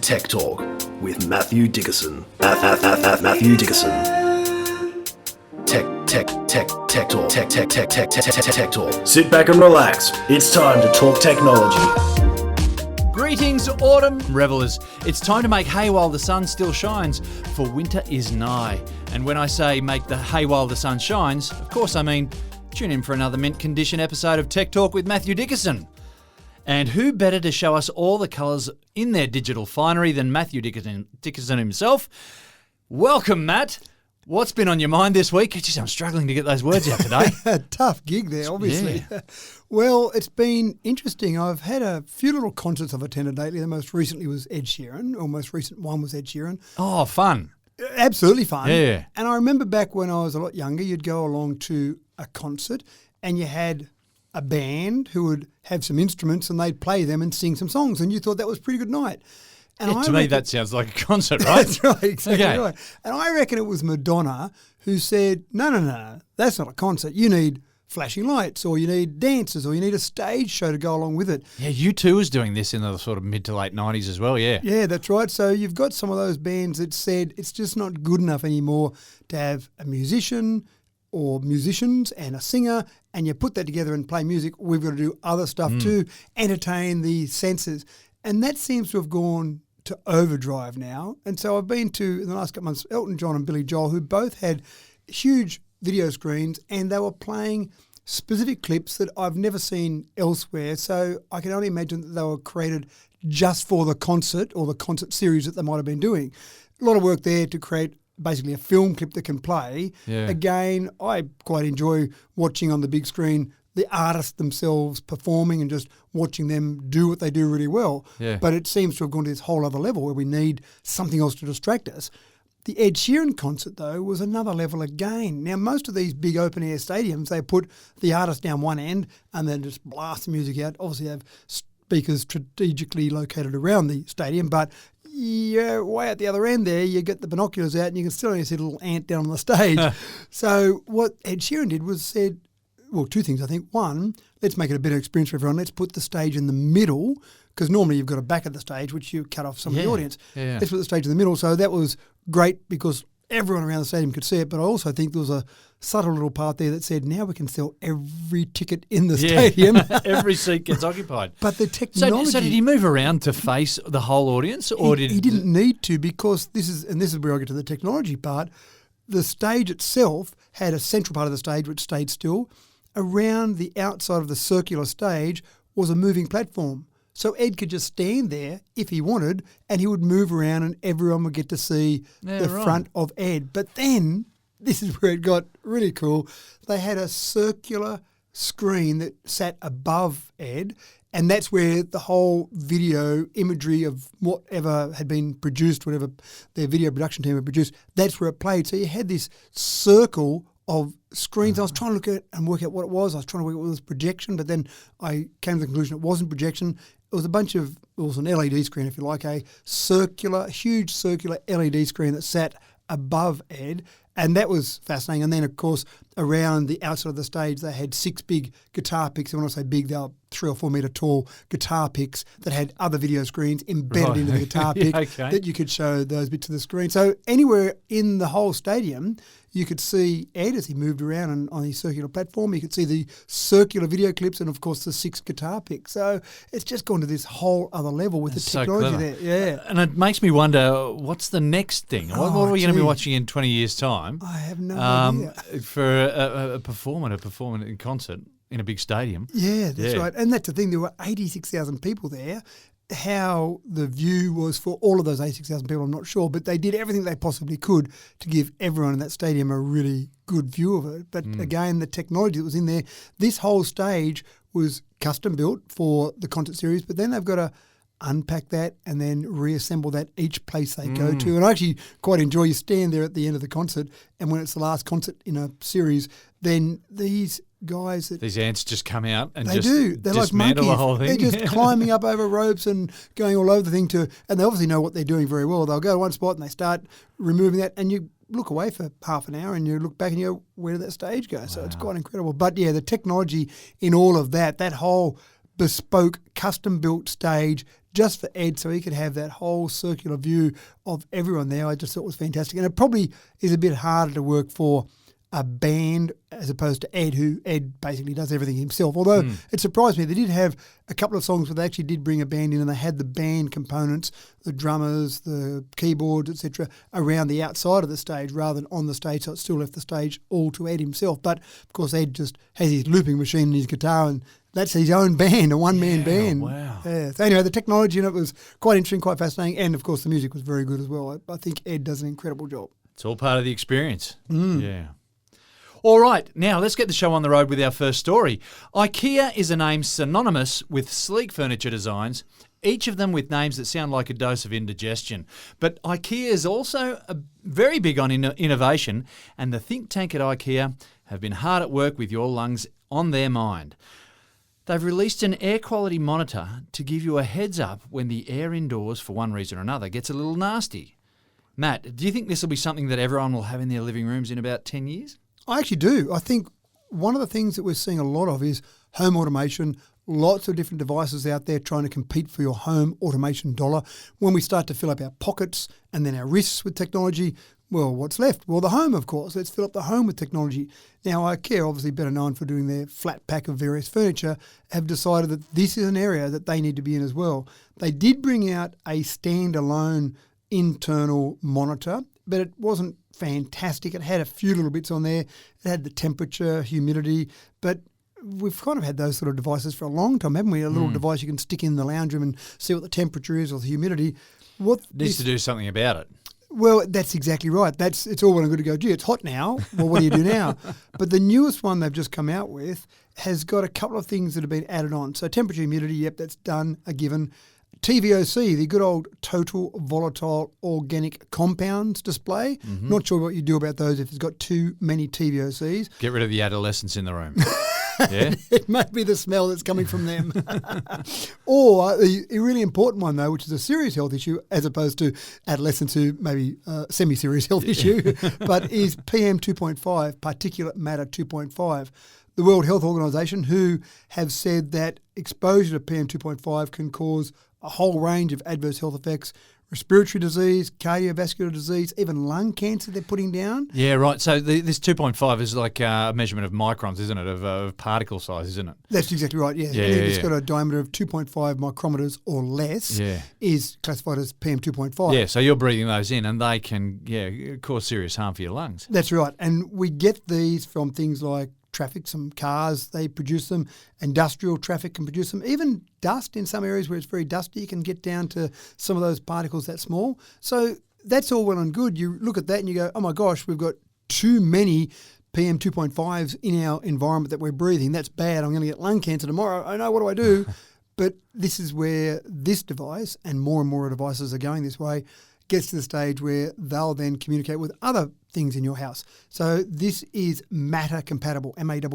Tech Talk with Matthew Dickerson. Matthew Dickerson. Tech Talk. Sit back and relax. It's time to talk technology. Greetings, autumn revelers. It's time to make hay while the sun still shines, for winter is nigh. And when I say make the hay while the sun shines, of course I mean tune in for another mint condition episode of Tech Talk with Matthew Dickerson. And who better to show us all the colours in their digital finery than Matthew Dickerson himself? Welcome, Matt. What's been on your mind this week? Jeez, I'm struggling to get those words out today. Tough gig there, obviously. Yeah. Well, it's been interesting. I've had a few little concerts I've attended lately. The most recently was Ed Sheeran, or most recent one was Ed Sheeran. Oh, fun. Absolutely fun. Yeah. And I remember back when I was a lot younger, you'd go along to a concert and you had a band who would have some instruments and they'd play them and sing some songs, and you thought that was a pretty good night. And Yeah, to me, that sounds like a concert, right? That's right, exactly Okay. right. And I reckon it was Madonna who said, no, that's not a concert. You need flashing lights, or you need dancers, or you need a stage show to go along with it. Yeah, U2 was doing this in the sort of mid to late 90s as well, yeah. Yeah, that's right. So you've got some of those bands that said it's just not good enough anymore to have a musician or musicians and a singer, and you put that together and play music. We've got to do other stuff to entertain the senses. And that seems to have gone to overdrive now. And so I've been to, in the last couple months, Elton John and Billy Joel, who both had huge video screens, and they were playing specific clips that I've never seen elsewhere. So I can only imagine that they were created just for the concert or the concert series that they might have been doing. A lot of work there to create basically a film clip that can play. Yeah. Again, I quite enjoy watching on the big screen the artists themselves performing and just watching them do what they do really well. Yeah. But it seems to have gone to this whole other level where we need something else to distract us. The Ed Sheeran concert, though, was another level again. Now, most of these big open-air stadiums, they put the artist down one end and then just blast the music out. Obviously, they have speakers strategically located around the stadium, but way at the other end there, you get the binoculars out and you can still only see a little ant down on the stage. So what Ed Sheeran did was said, well, two things, I think. One, let's make it a better experience for everyone. Let's put the stage in the middle, because normally you've got a back of the stage, which you cut off some of the audience. Yeah. Let's put the stage in the middle. So that was great because everyone around the stadium could see it. But I also think there was a subtle little part there that said, now we can sell every ticket in the stadium. Every seat gets occupied. But the technology... So did he move around to face the whole audience? Or he didn't need to, because this is where I get to the technology part. The stage itself had a central part of the stage which stayed still. Around the outside of the circular stage was a moving platform. So Ed could just stand there if he wanted, and he would move around and everyone would get to see the front of Ed. But then, this is where it got really cool, they had a circular screen that sat above Ed, and that's where the whole video imagery of whatever had been produced, whatever their video production team had produced, that's where it played. So you had this circle of screens. I was trying to look at and work out what it was. I was trying to work out what was projection, but then I came to the conclusion it wasn't projection. It was it was an LED screen, if you like, a huge circular LED screen that sat above Ed, and that was fascinating. And then, of course, around the outside of the stage, they had 6 big guitar picks. And when I say big, they were 3 or 4 metre tall guitar picks that had other video screens embedded into the guitar pick that you could show those bits of the screen. So anywhere in the whole stadium, you could see Ed as he moved around on his circular platform. You could see the circular video clips and, of course, the 6 guitar picks. So it's just gone to this whole other level with the technology there. Yeah. And it makes me wonder, what's the next thing? What are we going to be watching in 20 years' time? I have no idea. For a performer to perform in concert in a big stadium. Yeah, that's right. And that's the thing. There were 86,000 people there. How the view was for all of those 86,000 people, I'm not sure, but they did everything they possibly could to give everyone in that stadium a really good view of it. But again, the technology that was in there, this whole stage was custom built for the concert series, but then they've got to unpack that and then reassemble that each place they go to. And I actually quite enjoy, you stand there at the end of the concert, and when it's the last concert in a series, then these guys that these ants just come out and they're dismantle like monkeys. the whole thing. They're just climbing up over ropes and going all over the thing and they obviously know what they're doing very well. They'll go to one spot and they start removing that, and you look away for half an hour and you look back and you go, where did that stage go? So it's quite incredible. But yeah, the technology in all of that whole bespoke, custom-built stage just for Ed, so he could have that whole circular view of everyone there. I just thought it was fantastic. And it probably is a bit harder to work for a band as opposed to Ed basically does everything himself. Although it surprised me, they did have a couple of songs where they actually did bring a band in and they had the band components, the drummers, the keyboards, etc., around the outside of the stage rather than on the stage, so it still left the stage all to Ed himself. But of course Ed just has his looping machine and his guitar, and that's his own band, a one-man band. Wow. Yeah. So anyway, the technology in it was quite interesting, quite fascinating, and of course the music was very good as well. I think Ed does an incredible job. It's all part of the experience. Yeah. All right, now let's get the show on the road with our first story. Ikea is a name synonymous with sleek furniture designs, each of them with names that sound like a dose of indigestion. But Ikea is also very big on innovation, and the think tank at Ikea have been hard at work with your lungs on their mind. They've released an air quality monitor to give you a heads up when the air indoors, for one reason or another, gets a little nasty. Matt, do you think this will be something that everyone will have in their living rooms in about 10 years? I actually do. I think one of the things that we're seeing a lot of is home automation, lots of different devices out there trying to compete for your home automation dollar. When we start to fill up our pockets and then our wrists with technology, well, what's left? Well, the home, of course. Let's fill up the home with technology. Now, IKEA, obviously better known for doing their flat pack of various furniture, have decided that this is an area that they need to be in as well. They did bring out a standalone internal monitor, but it wasn't fantastic. It had a few little bits on there. It had the temperature, humidity, but we've kind of had those sort of devices for a long time, haven't we? A little device you can stick in the lounge room and see what the temperature is or the humidity. What needs to do something about it. Well, that's exactly right. It's all well and good to go, gee, it's hot now. Well, what do you do now? But the newest one they've just come out with has got a couple of things that have been added on. So temperature, humidity, yep, that's done, a given. TVOC, the good old total volatile organic compounds display. Not sure what you do about those if it's got too many TVOCs. Get rid of the adolescents in the room. Yeah, it might be the smell that's coming from them. Or a really important one, though, which is a serious health issue as opposed to adolescents who maybe semi-serious health issue, but is PM 2.5, particulate matter 2.5. The World Health Organization, who have said that exposure to PM 2.5 can cause a whole range of adverse health effects, respiratory disease, cardiovascular disease, even lung cancer they're putting down. Yeah, right. So this 2.5 is like a measurement of microns, isn't it, of particle size, isn't it? That's exactly right, yeah. It's got a diameter of 2.5 micrometers or less is classified as PM 2.5. Yeah, so you're breathing those in and they can cause serious harm for your lungs. That's right. And we get these from things like traffic, some cars, they produce them. Industrial traffic can produce them. Even dust in some areas where it's very dusty, you can get down to some of those particles that small. So that's all well and good. You look at that and you go, oh my gosh, we've got too many PM 2.5s in our environment that we're breathing. That's bad. I'm going to get lung cancer tomorrow. I know, what do I do? But this is where this device, and more devices are going this way, gets to the stage where they'll then communicate with other things in your house. So this is Matter compatible, MATTER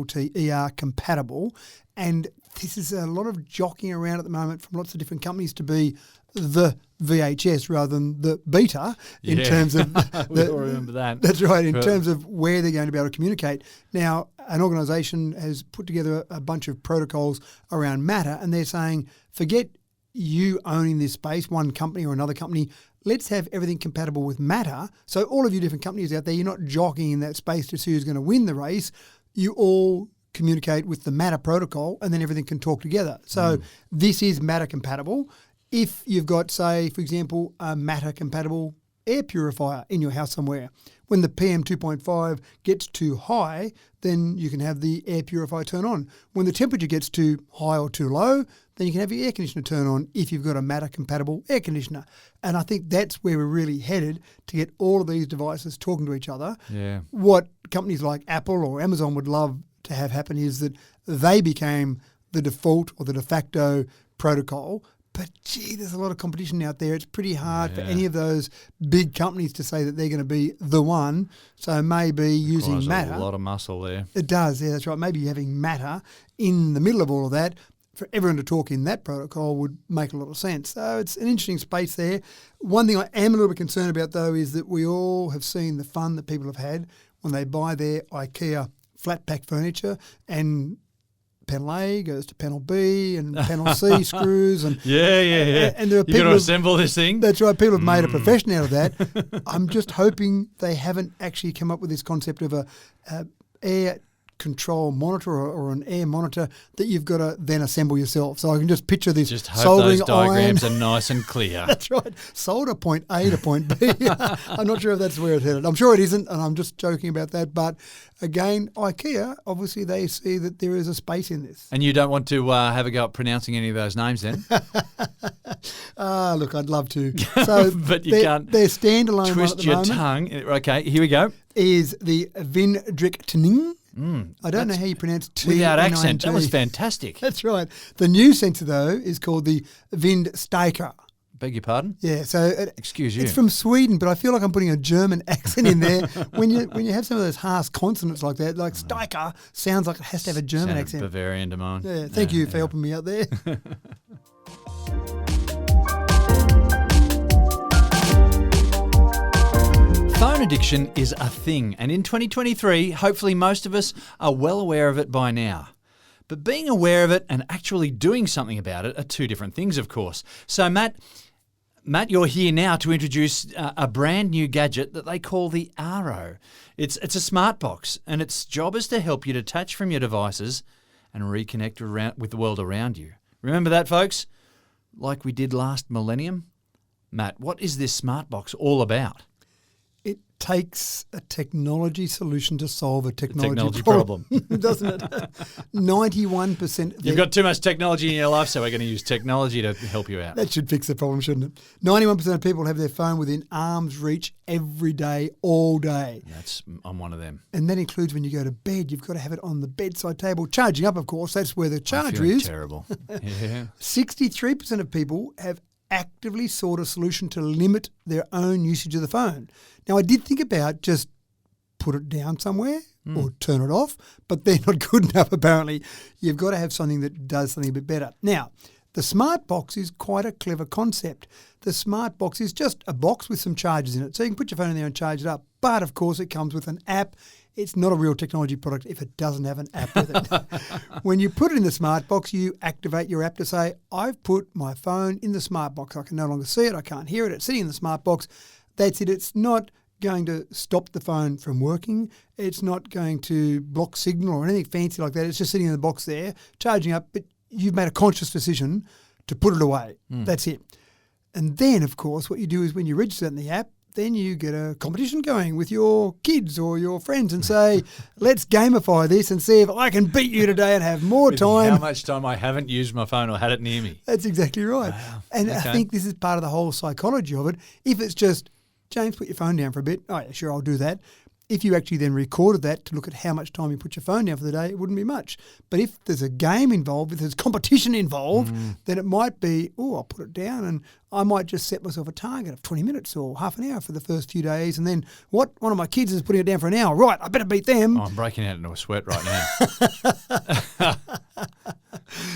compatible, and this is a lot of jockeying around at the moment from lots of different companies to be the VHS rather than the beta in terms of we all remember that. That's right, in terms of where they're going to be able to communicate. Now, an organisation has put together a bunch of protocols around Matter, and they're saying, forget you owning this space, one company or another company. Let's have everything compatible with Matter. So all of you different companies out there, you're not jockeying in that space to see who's going to win the race. You all communicate with the Matter protocol and then everything can talk together. So this is Matter compatible. If you've got, say, for example, a Matter compatible air purifier in your house somewhere, when the PM 2.5 gets too high, then you can have the air purifier turn on. When the temperature gets too high or too low, then you can have your air conditioner turn on if you've got a Matter-compatible air conditioner. And I think that's where we're really headed, to get all of these devices talking to each other. Yeah. What companies like Apple or Amazon would love to have happen is that they became the default or the de facto protocol. But, gee, there's a lot of competition out there. It's pretty hard for any of those big companies to say that they're going to be the one. So maybe using Matter. A lot of muscle there. It does, yeah, that's right. Maybe having Matter in the middle of all of that, for everyone to talk in that protocol would make a lot of sense. So it's an interesting space there. One thing I am a little bit concerned about, though, is that we all have seen the fun that people have had when they buy their IKEA flat pack furniture and panel A goes to panel B and panel C screws. And Yeah. And there are You got people to who've- assemble this thing. That's right. People have made a profession out of that. I'm just hoping they haven't actually come up with this concept of a air control monitor or an air monitor that you've got to then assemble yourself. So I can just picture this Just hope soldering those diagrams iron. are nice and clear. That's right. Solder point A to point B. I'm not sure if that's where it's headed. I'm sure it isn't, and I'm just joking about that. But again, IKEA, obviously they see that there is a space in this. And you don't want to have a go at pronouncing any of those names then? Look, I'd love to. So But you can't Their standalone one at Twist the your moment tongue. Okay, here we go. is the Vindrichtning. I don't know how you pronounce T. Without accent. That was fantastic. That's right. The new sensor, though, is called the Vindstärker. Beg your pardon? Yeah, so Excuse you. it's from Sweden, but I feel like I'm putting a German accent in there. When you have some of those harsh consonants like that, like Steiker sounds like it has to have a German Sounded accent. Bavarian to mine. Yeah, thank you for helping me out there. Phone addiction is a thing, and in 2023, hopefully most of us are well aware of it by now. But being aware of it and actually doing something about it are two different things, of course. So, Matt, you're here now to introduce a brand new gadget that they call the Aro. It's a smart box, and its job is to help you detach from your devices and reconnect with the world around you. Remember that, folks? Like we did last millennium? Matt, what is this smart box all about? It takes a technology solution to solve a technology problem. doesn't it? 91%. You've got too much technology in your life, so we're going to use technology to help you out. That should fix the problem, shouldn't it? 91% of people have their phone within arm's reach every day, all day. I'm one of them. And that includes when you go to bed. You've got to have it on the bedside table. Charging up, of course. That's where the I'm charger feeling is. terrible. Yeah. 63% of people have actively sought a solution to limit their own usage of the phone. Now, I did think about just put it down somewhere or turn it off, but they're not good enough, apparently. You've got to have something that does something a bit better. Now, the smart box is quite a clever concept. The smart box is just a box with some chargers in it. So you can put your phone in there and charge it up. But, of course, it comes with an app. It's not a real technology product if it doesn't have an app with it. When you put it in the smart box, you activate your app to say, I've put my phone in the smart box. I can no longer see it. I can't hear it. It's sitting in the smart box. That's it. It's not going to stop the phone from working. It's not going to block signal or anything fancy like that. It's just sitting in the box there, charging up. But you've made a conscious decision to put it away. That's it. And then, of course, what you do is when you register in the app, then you get a competition going with your kids or your friends and say, let's gamify this and see if I can beat you today and have more time. How much time I haven't used my phone or had it near me. That's exactly right. Wow. And Okay. I think this is part of the whole psychology of it. If it's just, James, put your phone down for a bit. Oh, yeah, sure, I'll do that. If you actually then recorded that to look at how much time you put your phone down for the day, it wouldn't be much. But if there's a game involved, if there's competition involved, then it might be, I'll put it down and I might just set myself a target of 20 minutes or half an hour for the first few days. And then one of my kids is putting it down for an hour. Right, I better beat them. Oh, I'm breaking out into a sweat right now.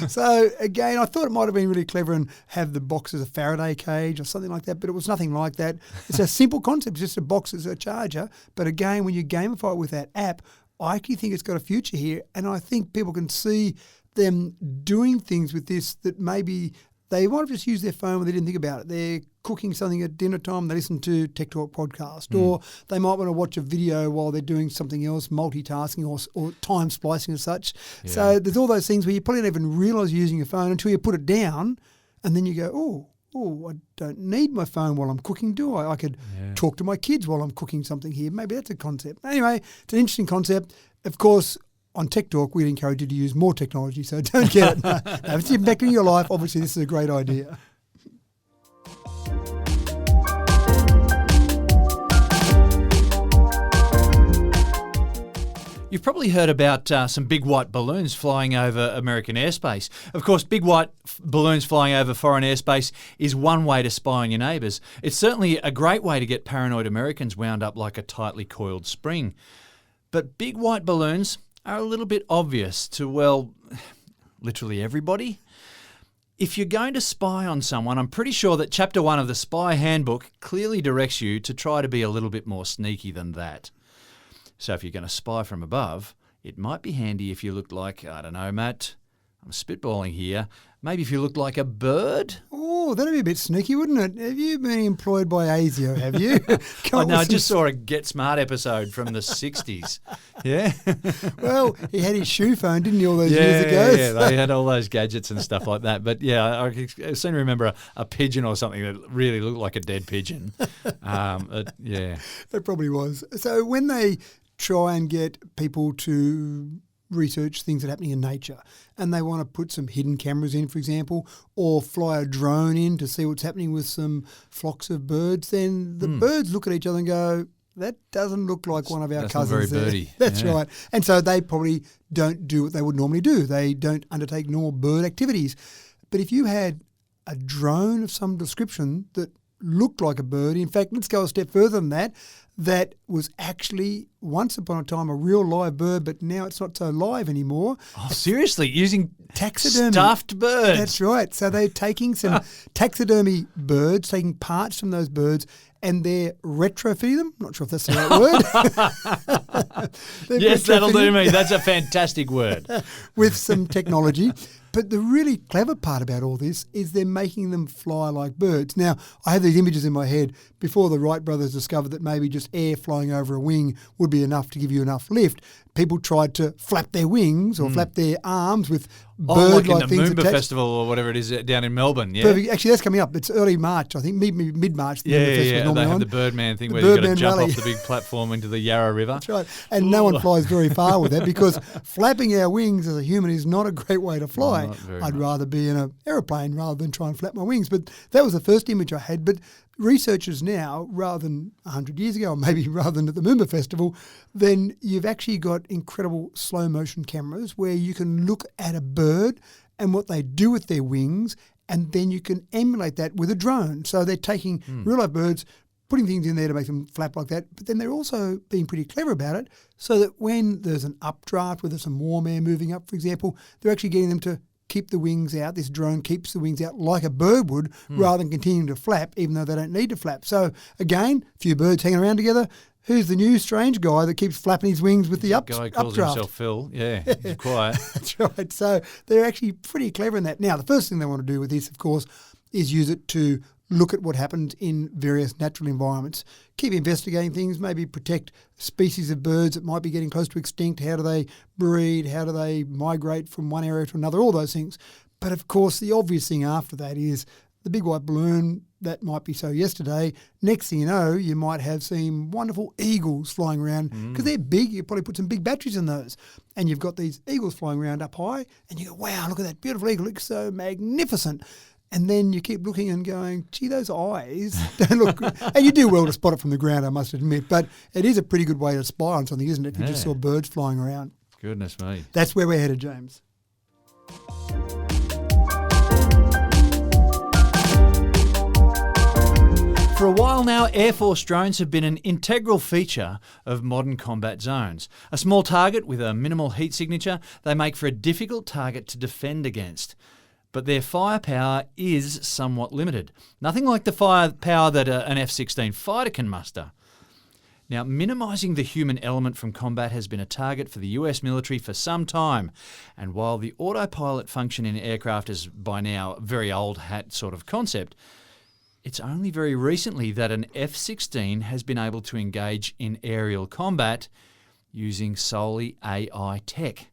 So, again, I thought it might have been really clever and have the box as a Faraday cage or something like that, but it was nothing like that. It's a simple concept, it's just a box as a charger. But again, when you gamify it with that app, I actually think it's got a future here. And I think people can see them doing things with this that maybe they might have just used their phone when they didn't think about it. They're cooking something at dinner time, they listen to Tech Talk podcast, or they might want to watch a video while they're doing something else, multitasking or time splicing and such. Yeah. So there's all those things where you probably don't even realise you're using your phone until you put it down and then you go, I don't need my phone while I'm cooking, do I? I could talk to my kids while I'm cooking something here. Maybe that's a concept. Anyway, it's an interesting concept. Of course, on Tech Talk, we'd encourage you to use more technology, so don't get it. No, if it's impacting your life, obviously this is a great idea. You've probably heard about some big white balloons flying over American airspace. Of course, big white balloons flying over foreign airspace is one way to spy on your neighbours. It's certainly a great way to get paranoid Americans wound up like a tightly coiled spring. But big white balloons are a little bit obvious to, well, literally everybody. If you're going to spy on someone, I'm pretty sure that Chapter 1 of the Spy Handbook clearly directs you to try to be a little bit more sneaky than that. So if you're going to spy from above, it might be handy if you looked like, I don't know, Matt, I'm spitballing here. Maybe if you looked like a bird? Oh, that'd be a bit sneaky, wouldn't it? Have you been employed by ASIO, have you? I just saw a Get Smart episode from the 60s. Yeah. Well, he had his shoe phone, didn't he, all those years ago? Yeah, they had all those gadgets and stuff like that. But yeah, I seem to remember a pigeon or something that really looked like a dead pigeon. Yeah. It probably was. So when they try and get people to research things that are happening in nature and they want to put some hidden cameras in, for example, or fly a drone in to see what's happening with some flocks of birds, then the birds look at each other and go, that doesn't look like one of our cousins. Not very birdie. That's right. And so they probably don't do what they would normally do. They don't undertake normal bird activities. But if you had a drone of some description that looked like a bird, in fact, let's go a step further than that, that was actually once upon a time a real live bird, but now it's not so live anymore. Oh, seriously? Using taxidermy. Stuffed birds? That's right. So they're taking some taxidermy birds, taking parts from those birds, and they're retrofitting them. Not sure if that's the right word. Yes, that'll do me. That's a fantastic word. With some technology. But the really clever part about all this is they're making them fly like birds. Now, I have these images in my head before the Wright brothers discovered that maybe just air flying over a wing would be enough to give you enough lift. People tried to flap their wings or flap their arms with bird-like like in the things Moomba attached. Festival or whatever it is down in Melbourne, yeah? Perfect. Actually, that's coming up. It's early March, I think, mid-March. The Moomba Festival's Yeah. normally They have on. the Birdman thing where Birdman you've got to jump rally. off the big platform into the Yarra River. That's right. And no one flies very far with that because flapping our wings as a human is not a great way to fly. Not very I'd much. rather be in an aeroplane rather than try and flap my wings. But that was the first image I had. But researchers now, rather than 100 years ago, or maybe rather than at the Moomba Festival, then you've actually got incredible slow motion cameras where you can look at a bird and what they do with their wings, and then you can emulate that with a drone. So they're taking real life birds, putting things in there to make them flap like that, but then they're also being pretty clever about it so that when there's an updraft, where there's some warm air moving up, for example, they're actually getting them to keep the wings out. This drone keeps the wings out like a bird would rather than continuing to flap, even though they don't need to flap. So again, a few birds hanging around together. Who's the new strange guy that keeps flapping his wings with the Guy calls updraft? himself Phil. Yeah, he's quiet. That's right. So they're actually pretty clever in that. Now, the first thing they want to do with this, of course, is use it to look at what happens in various natural environments. Keep investigating things, maybe protect species of birds that might be getting close to extinct. How do they breed? How do they migrate from one area to another? All those things. But, of course, the obvious thing after that is the big white balloon. That might be so yesterday. Next thing you know, you might have seen wonderful eagles flying around because they're big. You probably put some big batteries in those. And you've got these eagles flying around up high and you go, wow, look at that beautiful eagle. It looks so magnificent. And then you keep looking and going, gee, those eyes don't look good. And you do well to spot it from the ground, I must admit. But it is a pretty good way to spy on something, isn't it, if you just saw birds flying around. Goodness me. That's where we're headed, James. For a while now, Air Force drones have been an integral feature of modern combat zones. A small target with a minimal heat signature, they make for a difficult target to defend against. But their firepower is somewhat limited. Nothing like the firepower that an F-16 fighter can muster. Now, minimising the human element from combat has been a target for the US military for some time. And while the autopilot function in aircraft is by now a very old hat sort of concept, it's only very recently that an F-16 has been able to engage in aerial combat using solely AI tech.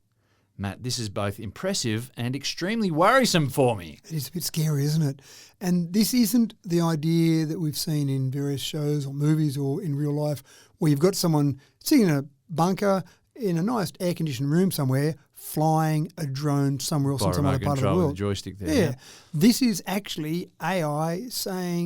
Matt, this is both impressive and extremely worrisome for me. It is a bit scary, isn't it? And this isn't the idea that we've seen in various shows or movies or in real life where you've got someone sitting in a bunker in a nice air-conditioned room somewhere flying a drone somewhere else in some other part of the world. With the joystick there. Yeah. This is actually AI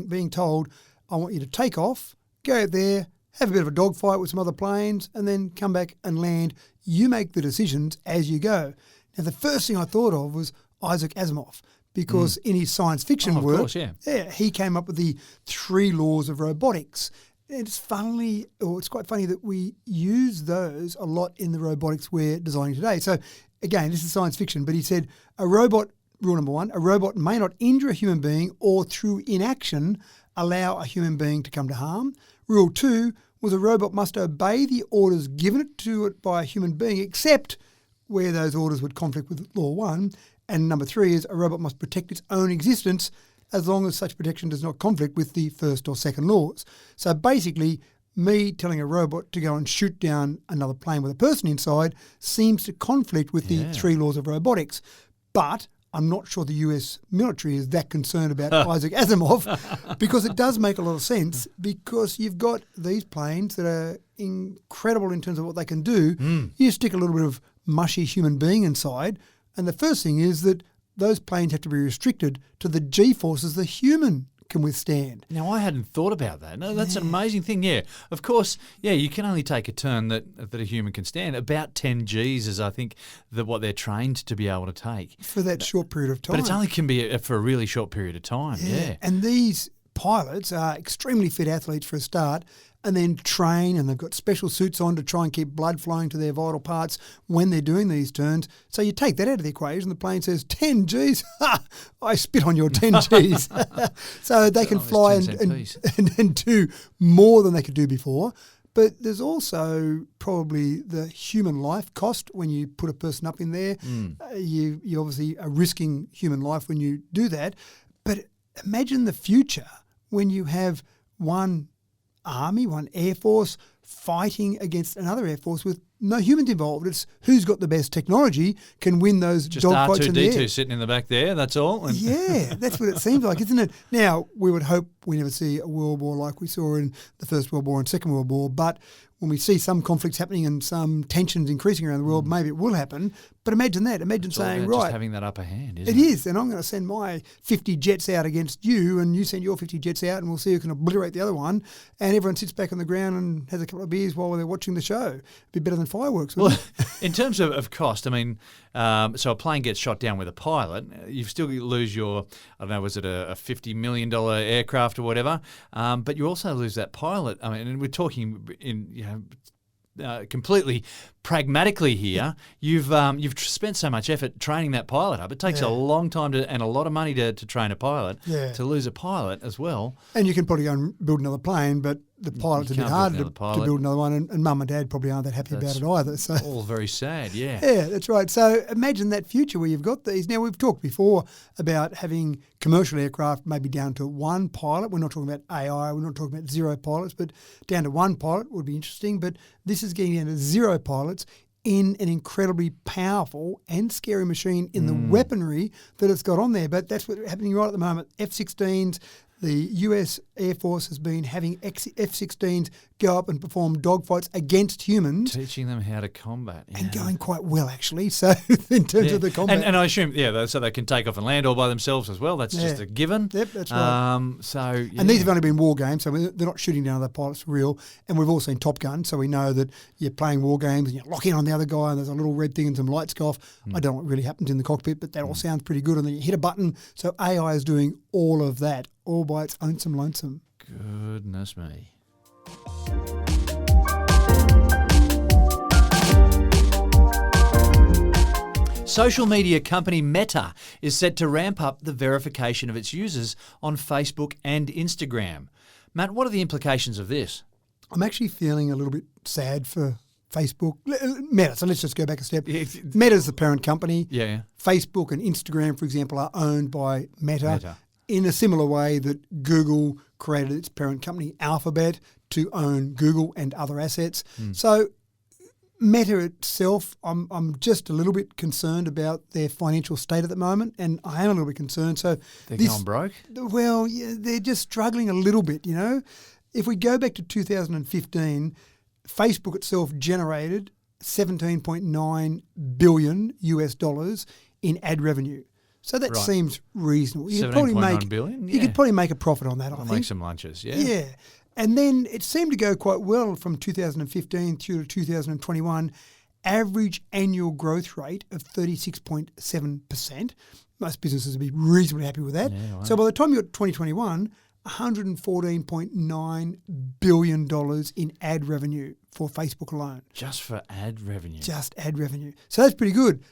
being told, I want you to take off, go out there, have a bit of a dogfight with some other planes, and then come back and land. You make the decisions as you go. Now, the first thing I thought of was Isaac Asimov, because in his science fiction work, course, yeah. He came up with the 3 laws of robotics. It's quite funny that we use those a lot in the robotics we're designing today. So, again, this is science fiction, but he said rule number 1, a robot may not injure a human being or through inaction allow a human being to come to harm. Rule 2 was a robot must obey the orders given to it by a human being, except where those orders would conflict with law 1. And number 3 is a robot must protect its own existence as long as such protection does not conflict with the first or second laws. So basically, me telling a robot to go and shoot down another plane with a person inside seems to conflict with the 3 laws of robotics. But I'm not sure the US military is that concerned about Isaac Asimov, because it does make a lot of sense, because you've got these planes that are incredible in terms of what they can do. You stick a little bit of mushy human being inside, and the first thing is that those planes have to be restricted to the G-forces the human can withstand. Now, I hadn't thought about that. No, that's an amazing thing. Yeah, of course. Yeah, you can only take a turn that a human can stand. About 10 Gs is, I think, what they're trained to be able to take For that short period of time. But it only can be for a really short period of time. Yeah. And these pilots are extremely fit athletes for a start, and then train, and they've got special suits on to try and keep blood flowing to their vital parts when they're doing these turns. So you take that out of the equation, the plane says, 10 Gs? Ha! I spit on your 10 Gs. So they can fly and do more than they could do before. But there's also probably the human life cost when you put a person up in there. You obviously are risking human life when you do that. But imagine the future when you have one army, one air force fighting against another air force with no humans involved. It's who's got the best technology can win those dogfights in the air. Just R2-D2 sitting in the back there, that's all. Yeah, that's what it seems like, isn't it? Now, we would hope we never see a world war like we saw in the First World War and Second World War, but when we see some conflicts happening and some tensions increasing around the world, maybe it will happen. But imagine that. Imagine saying, right. Just having that upper hand, isn't it? It is. And I'm going to send my 50 jets out against you, and you send your 50 jets out, and we'll see who can obliterate the other one. And everyone sits back on the ground and has a couple of beers while they're watching the show. It'd be better than fireworks, wouldn't it? In terms of cost, I mean, so a plane gets shot down with a pilot, you still lose your, I don't know, was it a $50 million aircraft or whatever, but you also lose that pilot. I mean, and we're talking in, completely pragmatically here. You've spent so much effort training that pilot up. It takes a long time and a lot of money to train a pilot. To lose a pilot as well. And you can probably go and build another plane, but the pilot's a bit harder to build another one, and mum and dad probably aren't that happy about it either. So all very sad, yeah. Yeah, that's right. So imagine that future where you've got these. Now, we've talked before about having commercial aircraft maybe down to one pilot. We're not talking about AI, we're not talking about 0 pilots, but down to one pilot would be interesting. But this is getting down to 0 pilots in an incredibly powerful and scary machine in the weaponry that it's got on there. But that's what's happening right at the moment. F-16s, the US Air Force has been having F-16s go up and perform dogfights against humans. Teaching them how to combat. And going quite well, actually, so in terms of the combat. And I assume, so they can take off and land all by themselves as well. That's just a given. Yep, that's right. And these have only been war games, so they're not shooting down other pilots for real. And we've all seen Top Gun, so we know that you're playing war games and you lock in on the other guy and there's a little red thing and some lights go off. I don't know what really happens in the cockpit, but that all sounds pretty good. And then you hit a button. So AI is doing all of that, all by its own lonesome. Goodness me. Social media company Meta is set to ramp up the verification of its users on Facebook and Instagram. Matt, what are the implications of this? I'm actually feeling a little bit sad for Facebook. Meta, so let's just go back a step. Meta's the parent company. Yeah. Facebook and Instagram, for example, are owned by Meta. In a similar way that Google created its parent company Alphabet to own Google and other assets. So Meta itself, I'm just a little bit concerned about their financial state at the moment, and I am a little bit concerned. So they're gone broke? Well, yeah, they're just struggling a little bit, you know. If we go back to 2015, Facebook itself generated $17.9 billion US in ad revenue. So that seems reasonable. You could probably you could probably make a profit on that, I think. Make some lunches, yeah. Yeah. And then it seemed to go quite well from 2015 through to 2021. Average annual growth rate of 36.7%. Most businesses would be reasonably happy with that. Yeah, so by the time you're at 2021, $114.9 billion in ad revenue for Facebook alone. Just for ad revenue? Just ad revenue. So that's pretty good.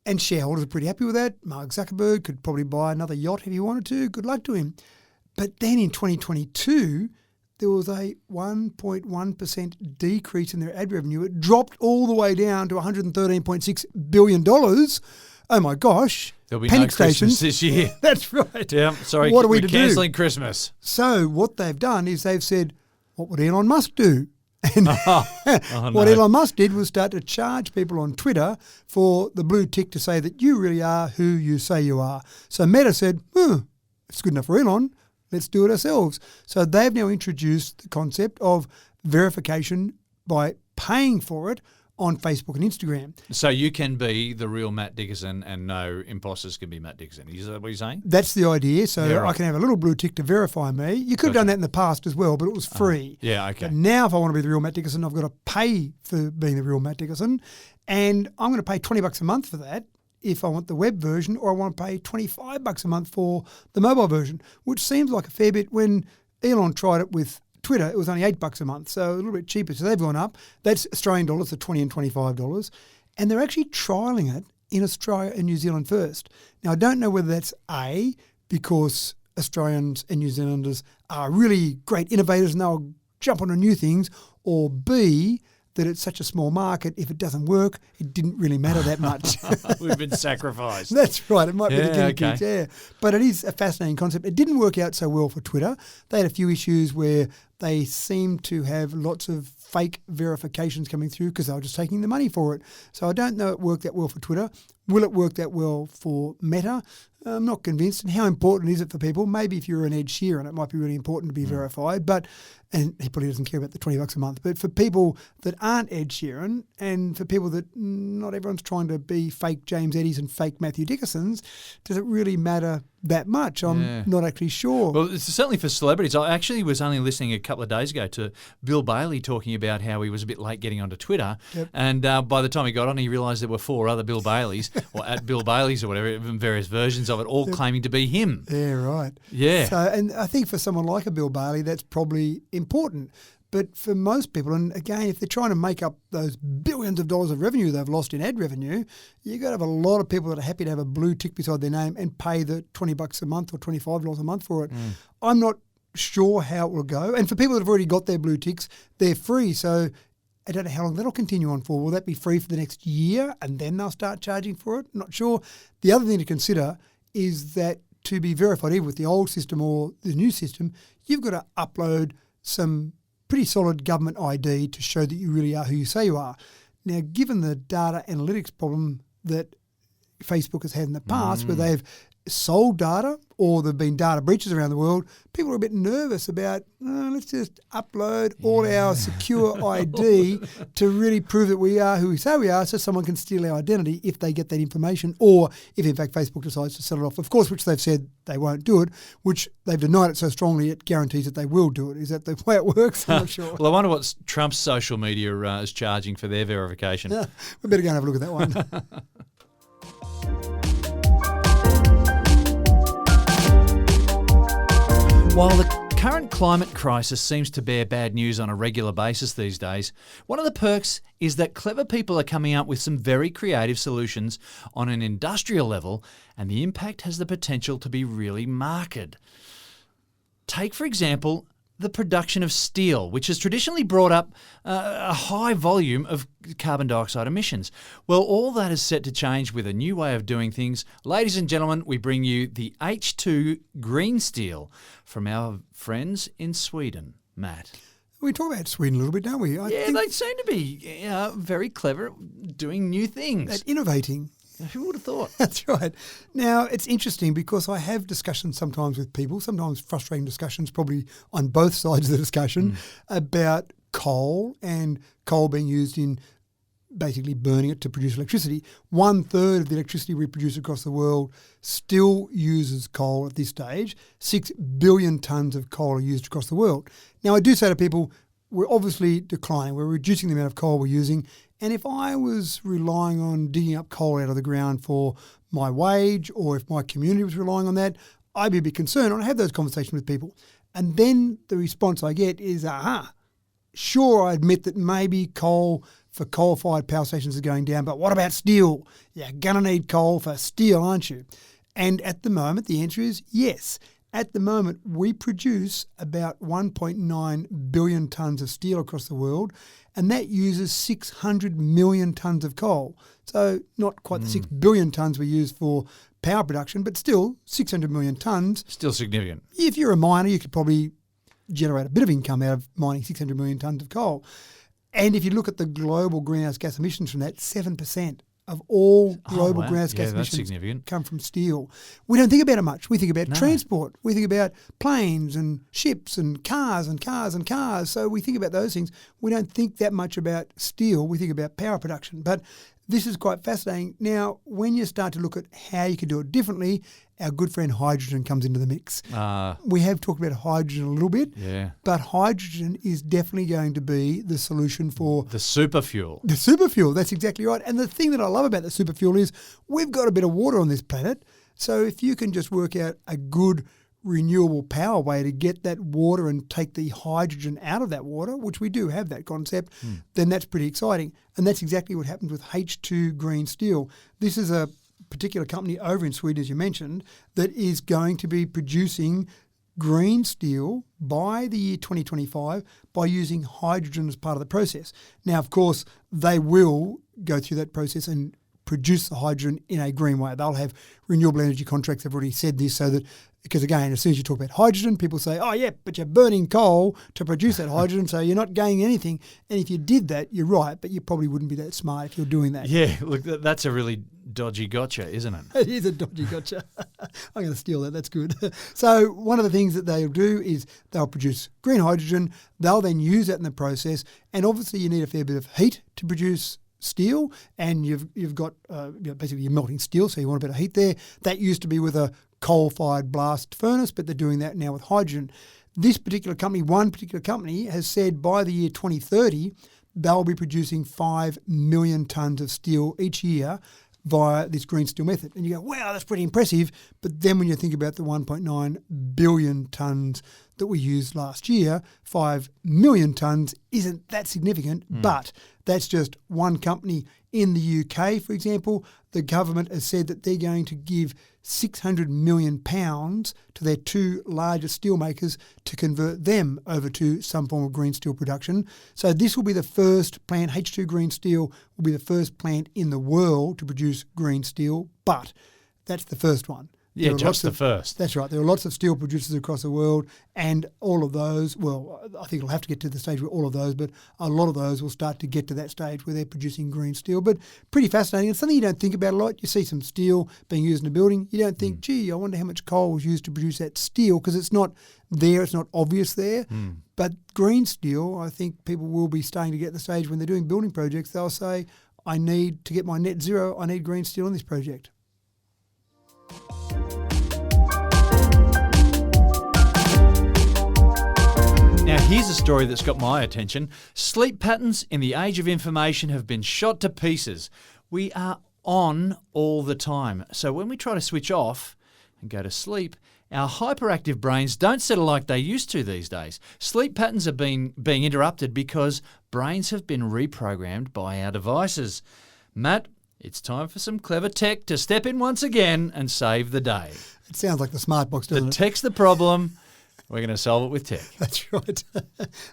And shareholders are pretty happy with that. Mark Zuckerberg could probably buy another yacht if he wanted to. Good luck to him. But then in 2022, there was a 1.1% decrease in their ad revenue. It dropped all the way down to $113.6 billion. oh my gosh, There'll be panic no Christmas stations this year. That's right. Yeah, sorry, What are we we're to do? cancelling Christmas. So what they've done is they've said, what would Elon Musk do? And Oh, what no. Elon Musk did was start to charge people on Twitter for the blue tick to say that you really are who you say you are. So Meta said, it's good enough for Elon, let's do it ourselves. So they've now introduced the concept of verification by paying for it on Facebook and Instagram. So you can be the real Matt Dickerson and no imposters can be Matt Dickerson. Is that what you're saying? That's the idea. So Yeah, right. I can have a little blue tick to verify me. You could have done that in the past as well, but it was free. Yeah, okay. But now if I want to be the real Matt Dickerson, I've got to pay for being the real Matt Dickerson. And I'm going to pay $20 a month for that if I want the web version, or I want to pay $25 a month for the mobile version, which seems like a fair bit. When Elon tried it with Twitter, it was only $8 a month, so a little bit cheaper. So they've gone up. That's Australian dollars, so $20 and $25. And they're actually trialling it in Australia and New Zealand first. Now, I don't know whether that's A, because Australians and New Zealanders are really great innovators and they'll jump onto new things, or B, that it's such a small market, if it doesn't work, it didn't really matter that much. We've been sacrificed. That's right. It might be the guinea okay. pigs, yeah. But it is a fascinating concept. It didn't work out so well for Twitter. They had a few issues where they seemed to have lots of fake verifications coming through because they were just taking the money for it. So I don't know it worked that well for Twitter. Will it work that well for Meta? I'm not convinced. And how important is it for people? Maybe if you're an Ed Sheeran, it might be really important to be verified. And he probably doesn't care about the $20 a month. But for people that aren't Ed Sheeran, and for people that not everyone's trying to be fake James Eddies and fake Matthew Dickersons, does it really matter that much? I'm not actually sure. Well, it's certainly for celebrities. I actually was only listening a couple of days ago to Bill Bailey talking about how he was a bit late getting onto Twitter. Yep. And by the time he got on, he realised there were 4 other Bill Baileys, or at Bill Baileys or whatever, various versions of it, all claiming to be him. Yeah, right. Yeah. So, and I think for someone like a Bill Bailey, that's probably important. But for most people, and again, if they're trying to make up those billions of dollars of revenue they've lost in ad revenue, you've got to have a lot of people that are happy to have a blue tick beside their name and pay the $20 a month or $25 a month for it. I'm not sure how it will go. And for people that have already got their blue ticks, they're free. So I don't know how long that'll continue on for. Will that be free for the next year and then they'll start charging for it? Not sure. The other thing to consider is that to be verified, either with the old system or the new system, you've got to upload some pretty solid government ID to show that you really are who you say you are. Now, given the data analytics problem that Facebook has had in the past, where they've sold data or there have been data breaches around the world, people are a bit nervous about, let's just upload all our secure ID to really prove that we are who we say we are, so someone can steal our identity if they get that information, or if in fact Facebook decides to sell it off, of course, which they've said they won't do it, which they've denied it so strongly it guarantees that they will do it. Is that the way it works? I'm not sure. Well, I wonder what Trump's social media is charging for their verification. We better go and have a look at that one. While the current climate crisis seems to bear bad news on a regular basis these days, one of the perks is that clever people are coming up with some very creative solutions on an industrial level, and the impact has the potential to be really marked. Take, for example, the production of steel, which has traditionally brought up a high volume of carbon dioxide emissions. Well, all that is set to change with a new way of doing things. Ladies and gentlemen, we bring you the H2 green steel from our friends in Sweden. Matt. We talk about Sweden a little bit, don't we? I think They seem to be very clever at doing new things. at innovating. Who would have thought? That's right. Now, it's interesting because I have discussions sometimes with people, sometimes frustrating discussions, probably on both sides of the discussion, about coal and coal being used in basically burning it to produce electricity. 1/3 of the electricity we produce across the world still uses coal at this stage. 6 billion tonnes of coal are used across the world. Now, I do say to people, we're obviously declining. We're reducing the amount of coal we're using. And if I was relying on digging up coal out of the ground for my wage, or if my community was relying on that, I'd be a bit concerned. And I have those conversations with people. And then the response I get is, sure, I admit that maybe coal for coal-fired power stations is going down, but what about steel? You're going to need coal for steel, aren't you? And at the moment, the answer is yes. At the moment, we produce about 1.9 billion tonnes of steel across the world, and that uses 600 million tonnes of coal. So not quite the 6 billion tonnes we use for power production, but still 600 million tonnes. Still significant. If you're a miner, you could probably generate a bit of income out of mining 600 million tonnes of coal. And if you look at the global greenhouse gas emissions from that, 7% of all global greenhouse gas emissions come from steel. We don't think about it much. We think about transport. We think about planes and ships and cars and cars and cars. So we think about those things. We don't think that much about steel. We think about power production. But this is quite fascinating. Now, when you start to look at how you can do it differently, our good friend hydrogen comes into the mix. We have talked about hydrogen a little bit, but hydrogen is definitely going to be the solution for... The super fuel. The super fuel, that's exactly right. And the thing that I love about the super fuel is we've got a bit of water on this planet, so if you can just work out a good renewable power way to get that water and take the hydrogen out of that water, which we do have that concept, then that's pretty exciting. And that's exactly what happens with H2 Green Steel. This is a particular company over in Sweden, as you mentioned, that is going to be producing green steel by the year 2025 by using hydrogen as part of the process. Now, of course, they will go through that process and produce the hydrogen in a green way. They'll have renewable energy contracts. They've already said this so that, because again, as soon as you talk about hydrogen, people say, oh yeah, but you're burning coal to produce that hydrogen, so you're not gaining anything. And if you did that, you're right, but you probably wouldn't be that smart if you're doing that. Yeah, look, that's a really dodgy gotcha, isn't it? It is a dodgy gotcha. I'm going to steal that. That's good. So one of the things that they'll do is they'll produce green hydrogen. They'll then use that in the process. And obviously you need a fair bit of heat to produce steel, and you've got basically you're melting steel, so you want a bit of heat there. That used to be with a coal-fired blast furnace, but they're doing that now with hydrogen. This particular company, one particular company, has said by the year 2030 they'll be producing 5 million tonnes of steel each year via this green steel method. And you go, wow, that's pretty impressive. But then when you think about the 1.9 billion tonnes that we used last year, 5 million tonnes isn't that significant, but that's just one company. In the UK, for example, the government has said that they're going to give £600 million to their two largest steelmakers to convert them over to some form of green steel production. So this will be the first plant, H2 Green Steel will be the first plant in the world to produce green steel, but that's the first one. Yeah, just the first. That's right. There are lots of steel producers across the world, and all of those, well, I think it'll have to get to the stage where all of those, but a lot of those will start to get to that stage where they're producing green steel. But pretty fascinating. It's something you don't think about a lot. You see some steel being used in a building. You don't think, gee, I wonder how much coal was used to produce that steel, because it's not there, it's not obvious there. But green steel, I think people will be starting to get to the stage when they're doing building projects, they'll say, I need to get my net zero, I need green steel in this project. Now, here's a story that's got my attention. Sleep patterns in the age of information have been shot to pieces. We are on all the time. So when we try to switch off and go to sleep, our hyperactive brains don't settle like they used to these days. Sleep patterns are being interrupted because brains have been reprogrammed by our devices. Matt, it's time for some clever tech to step in once again and save the day. It sounds like the smart box, doesn't it? The tech's the problem. We're going to solve it with tech. That's right.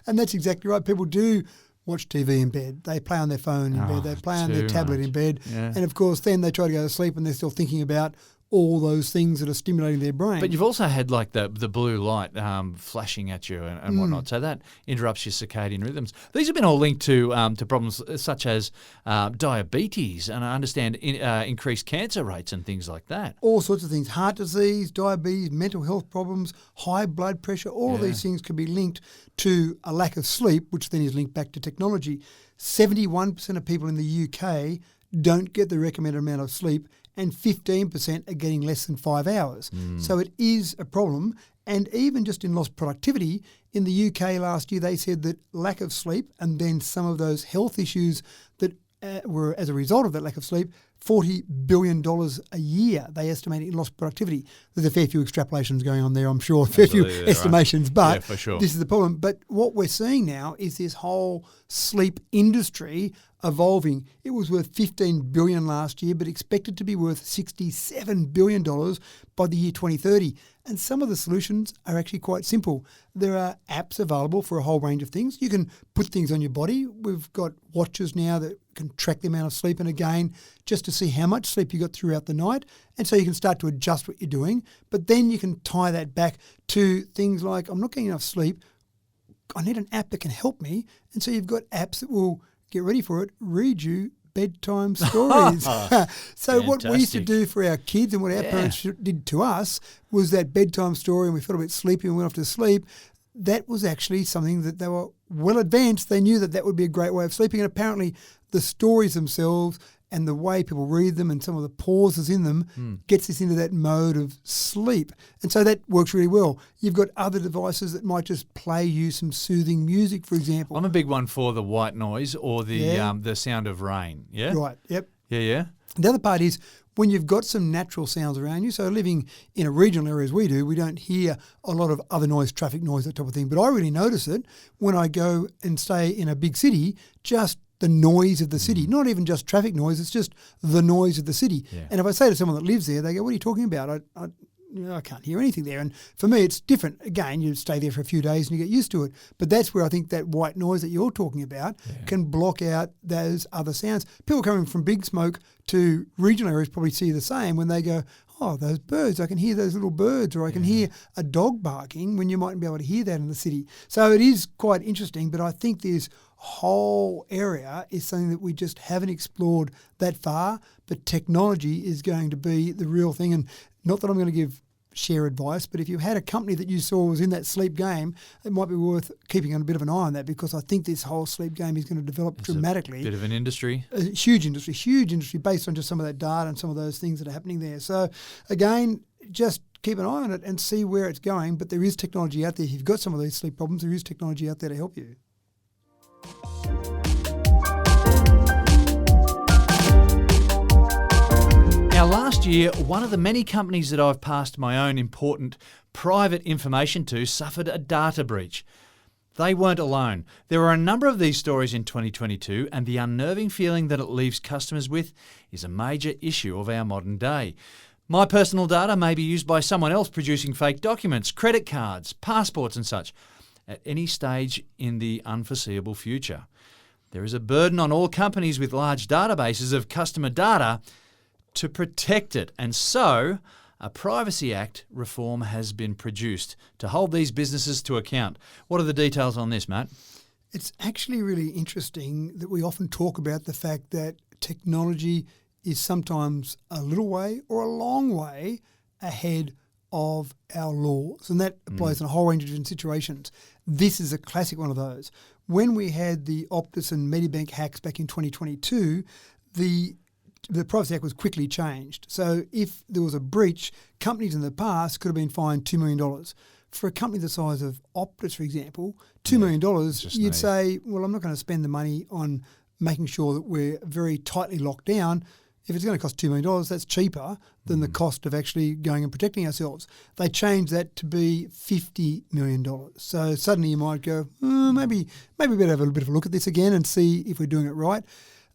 And that's exactly right. People do watch TV in bed. They play on their phone in bed. They play on their tablet in bed. Yeah. And, of course, then they try to go to sleep and they're still thinking about all those things that are stimulating their brain. But you've also had like the blue light flashing at you and whatnot, so that interrupts your circadian rhythms. These have been all linked to problems such as diabetes, and I understand increased cancer rates and things like that. All sorts of things, heart disease, diabetes, mental health problems, high blood pressure, all of these things can be linked to a lack of sleep, which then is linked back to technology. 71% of people in the UK don't get the recommended amount of sleep, and 15% are getting less than 5 hours. So it is a problem. And even just in lost productivity, in the UK last year, they said that lack of sleep and then some of those health issues that were as a result of that lack of sleep, $40 billion a year, they estimate in lost productivity. There's a fair few extrapolations going on there, I'm sure, a fair few estimations, but for sure. This is the problem. But what we're seeing now is this whole sleep industry evolving. It was worth $15 billion last year, but expected to be worth $67 billion by the year 2030. And some of the solutions are actually quite simple. There are apps available for a whole range of things. You can put things on your body. We've got watches now that can track the amount of sleep, and again, just to see how much sleep you got throughout the night. And so you can start to adjust what you're doing. But then you can tie that back to things like, I'm not getting enough sleep. I need an app that can help me. And so you've got apps that will, get ready for it, read you bedtime stories. So what we used to do for our kids and what our parents did to us was that bedtime story, and we felt a bit sleepy and went off to sleep. That was actually something that they were well advanced. They knew that that would be a great way of sleeping. And apparently the stories themselves and the way people read them and some of the pauses in them gets us into that mode of sleep. And so that works really well. You've got other devices that might just play you some soothing music, for example. I'm a big one for the white noise or the sound of rain. Yeah? Right, yep. Yeah. The other part is when you've got some natural sounds around you. So living in a regional area as we do, we don't hear a lot of other noise, traffic noise, that type of thing. But I really notice it when I go and stay in a big city, just the noise of the city, not even just traffic noise, it's just the noise of the city. Yeah. And if I say to someone that lives there, they go, what are you talking about? I can't hear anything there. And for me, it's different. Again, you stay there for a few days and you get used to it. But that's where I think that white noise that you're talking about can block out those other sounds. People coming from big smoke to regional areas probably see the same when they go, oh, those birds, I can hear those little birds, or I can hear a dog barking when you mightn't be able to hear that in the city. So it is quite interesting, but I think this whole area is something that we just haven't explored that far, but technology is going to be the real thing. And not that I'm going to share advice, but if you had a company that you saw was in that sleep game, it might be worth keeping a bit of an eye on that, because I think this whole sleep game is going to develop dramatically. A bit of an industry. A huge industry based on just some of that data and some of those things that are happening there. So again, just keep an eye on it and see where it's going. But there is technology out there. If you've got some of these sleep problems, there is technology out there to help you. Now, last year, one of the many companies that I've passed my own important private information to suffered a data breach. They weren't alone. There are a number of these stories in 2022, and the unnerving feeling that it leaves customers with is a major issue of our modern day. My personal data may be used by someone else producing fake documents, credit cards, passports and such, at any stage in the unforeseeable future. There is a burden on all companies with large databases of customer data to protect it. And so a Privacy Act reform has been produced to hold these businesses to account. What are the details on this, Matt? It's actually really interesting that we often talk about the fact that technology is sometimes a little way or a long way ahead of our laws. And that applies in a whole range of different situations. This is a classic one of those. When we had the Optus and Medibank hacks back in 2022, the Privacy Act was quickly changed. So if there was a breach, companies in the past could have been fined $2 million. For a company the size of Optus, for example, $2 million, you'd say, well, I'm not going to spend the money on making sure that we're very tightly locked down. If it's going to cost $2 million, that's cheaper than the cost of actually going and protecting ourselves. They changed that to be $50 million. So suddenly you might go, maybe we better have a little bit of a look at this again and see if we're doing it right.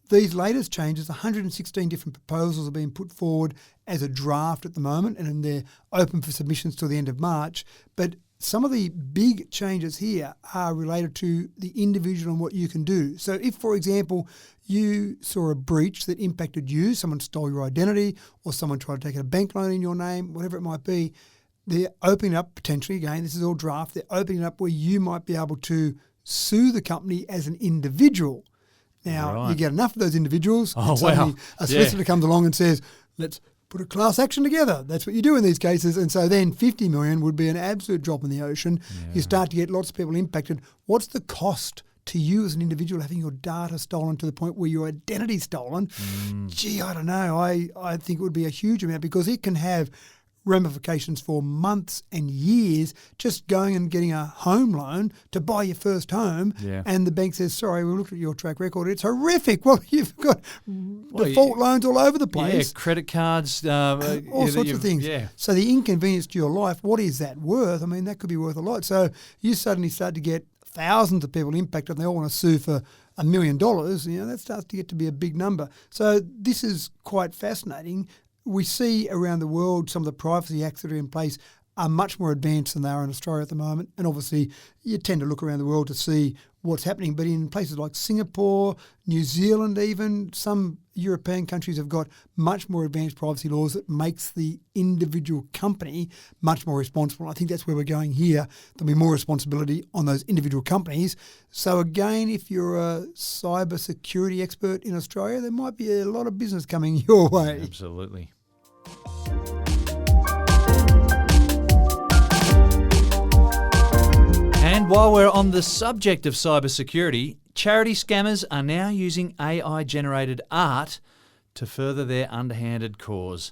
These latest changes, 116 different proposals are being put forward as a draft at the moment, and they're open for submissions till the end of March. But some of the big changes here are related to the individual and what you can do. So if, for example, you saw a breach that impacted you, someone stole your identity or someone tried to take a bank loan in your name, whatever it might be, they're opening up potentially, again, this is all draft, they're opening up where you might be able to sue the company as an individual. Now, you get enough of those individuals, and suddenly a solicitor comes along and says, let's put a class action together. That's what you do in these cases. And so then $50 million would be an absolute drop in the ocean. Yeah. You start to get lots of people impacted. What's the cost to you as an individual having your data stolen to the point where your identity's stolen? Gee, I don't know. I think it would be a huge amount, because it can have ramifications for months and years, just going and getting a home loan to buy your first home, and the bank says, sorry, we looked at your track record, it's horrific. Well, you've got default loans all over the place. Yeah, credit cards. all sorts of things. Yeah. So the inconvenience to your life, what is that worth? I mean, that could be worth a lot. So you suddenly start to get thousands of people impacted and they all want to sue for $1 million, that starts to get to be a big number. So this is quite fascinating. We see around the world some of the privacy acts that are in place are much more advanced than they are in Australia at the moment. And obviously, you tend to look around the world to see what's happening. But in places like Singapore, New Zealand even, some European countries have got much more advanced privacy laws that makes the individual company much more responsible. I think that's where we're going here. There'll be more responsibility on those individual companies. So again, if you're a cyber security expert in Australia, there might be a lot of business coming your way. Absolutely. And while we're on the subject of cybersecurity, charity scammers are now using AI-generated art to further their underhanded cause.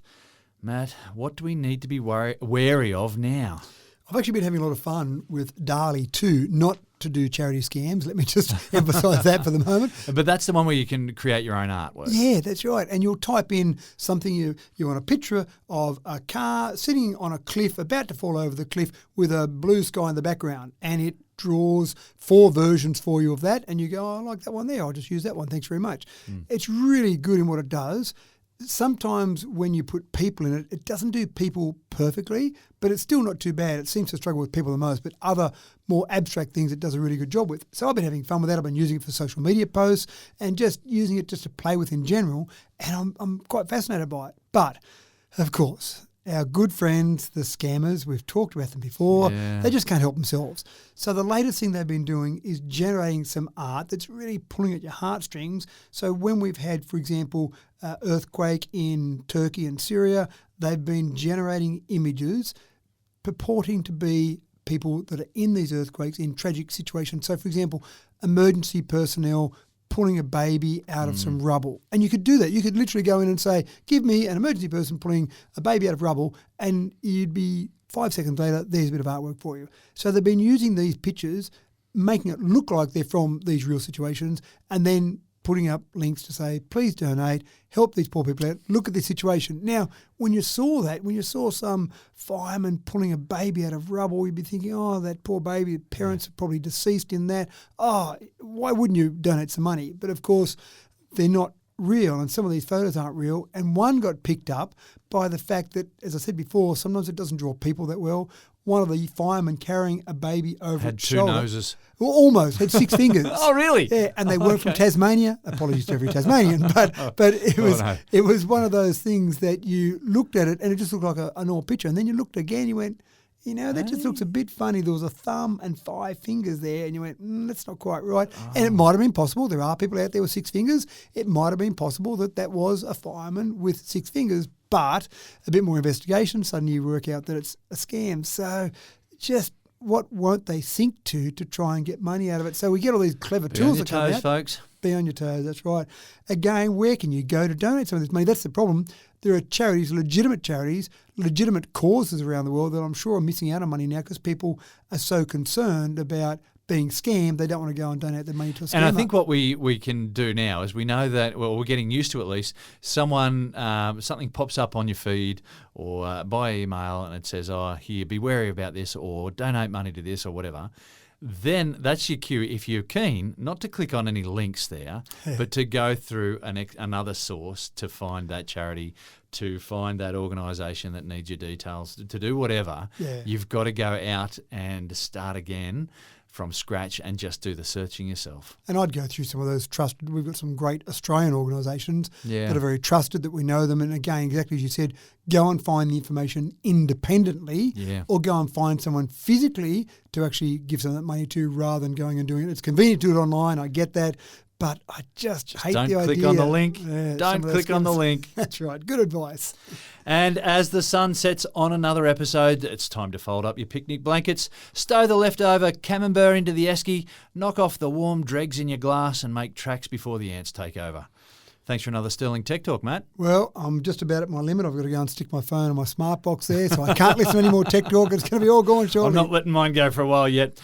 Matt, what do we need to be wary of now? I've actually been having a lot of fun with DALL-E 2, not to do charity scams. Let me just emphasise that for the moment. But that's the one where you can create your own artwork. Yeah, that's right. And you'll type in something you want a picture of a car sitting on a cliff, about to fall over the cliff with a blue sky in the background. And it draws 4 versions for you of that. And you go, oh, I like that one there. I'll just use that one. Thanks very much. It's really good in what it does. Sometimes when you put people in it, it doesn't do people perfectly, but it's still not too bad. It seems to struggle with people the most, but other more abstract things it does a really good job with. So I've been having fun with that. I've been using it for social media posts and just using it just to play with in general, and I'm quite fascinated by it. But, of course, our good friends, the scammers, we've talked about them before, they just can't help themselves. So the latest thing they've been doing is generating some art that's really pulling at your heartstrings. So when we've had, for example, earthquake in Turkey and Syria, they've been generating images purporting to be people that are in these earthquakes in tragic situations. So, for example, emergency personnel pulling a baby out of some rubble. And you could do that. You could literally go in and say, give me an emergency person pulling a baby out of rubble, and you'd be 5 seconds later, there's a bit of artwork for you. So they've been using these pictures, making it look like they're from these real situations, and then putting up links to say, please donate, help these poor people out, look at this situation. Now, when you saw that, when you saw some fireman pulling a baby out of rubble, you'd be thinking, oh, that poor baby, parents are probably deceased in that. Oh, why wouldn't you donate some money? But of course, they're not real, and some of these photos aren't real. And one got picked up by the fact that, as I said before, sometimes it doesn't draw people that well. One of the firemen carrying a baby over its shoulder. Had 2 noses. Well, almost. Had 6 fingers. Oh, really? Yeah, and they weren't from Tasmania. Apologies to every Tasmanian, but it was one of those things that you looked at it and it just looked like a normal picture. And then you looked again, you went, that just looks a bit funny. There was a thumb and 5 fingers there, and you went, that's not quite right. And it might have been possible. There are people out there with 6 fingers. It might have been possible that was a fireman with 6 fingers, but a bit more investigation, suddenly you work out that it's a scam. So just what won't they sink to try and get money out of it? So we get all these clever tools that come out. Be on your toes, folks. Be on your toes, that's right. Again, where can you go to donate some of this money? That's the problem. There are charities, legitimate causes around the world that I'm sure are missing out on money now because people are so concerned about being scammed, they don't want to go and donate their money to a scammer. And I think what we can do now is we know that, well, we're getting used to at least, something pops up on your feed or by email and it says, oh, here, be wary about this or donate money to this or whatever. Then that's your cue, if you're keen, not to click on any links there, but to go through another source to find that charity, to find that organisation that needs your details, to do whatever. Yeah. You've got to go out and start again from scratch and just do the searching yourself. And I'd go through some of those trusted. We've got some great Australian organisations that are very trusted, that we know them. And again, exactly as you said, go and find the information independently or go and find someone physically to actually give some of that money to rather than going and doing it. It's convenient to do it online, I get that. But I just hate the idea. Don't click on the link. Don't click on the link. That's right. Good advice. And as the sun sets on another episode, it's time to fold up your picnic blankets, stow the leftover camembert into the esky, knock off the warm dregs in your glass and make tracks before the ants take over. Thanks for another Sterling Tech Talk, Matt. Well, I'm just about at my limit. I've got to go and stick my phone on my smart box there, so I can't listen to any more Tech Talk. It's going to be all gone shortly. I'm not letting mine go for a while yet.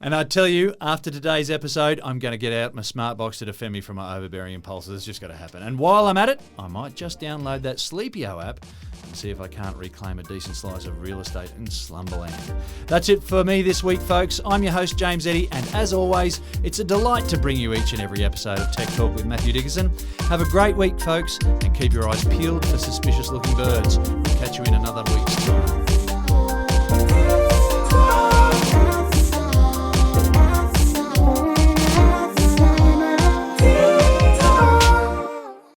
And I tell you, after today's episode, I'm going to get out my smart box to defend me from my overbearing impulses. It's just got to happen. And while I'm at it, I might just download that Sleepio app and see if I can't reclaim a decent slice of real estate in Slumberland. That's it for me this week, folks. I'm your host, James Eddy, and as always, it's a delight to bring you each and every episode of Tech Talk with Matthew Dickerson. Have a great week, folks, and keep your eyes peeled for suspicious-looking birds. We'll catch you in another week's time.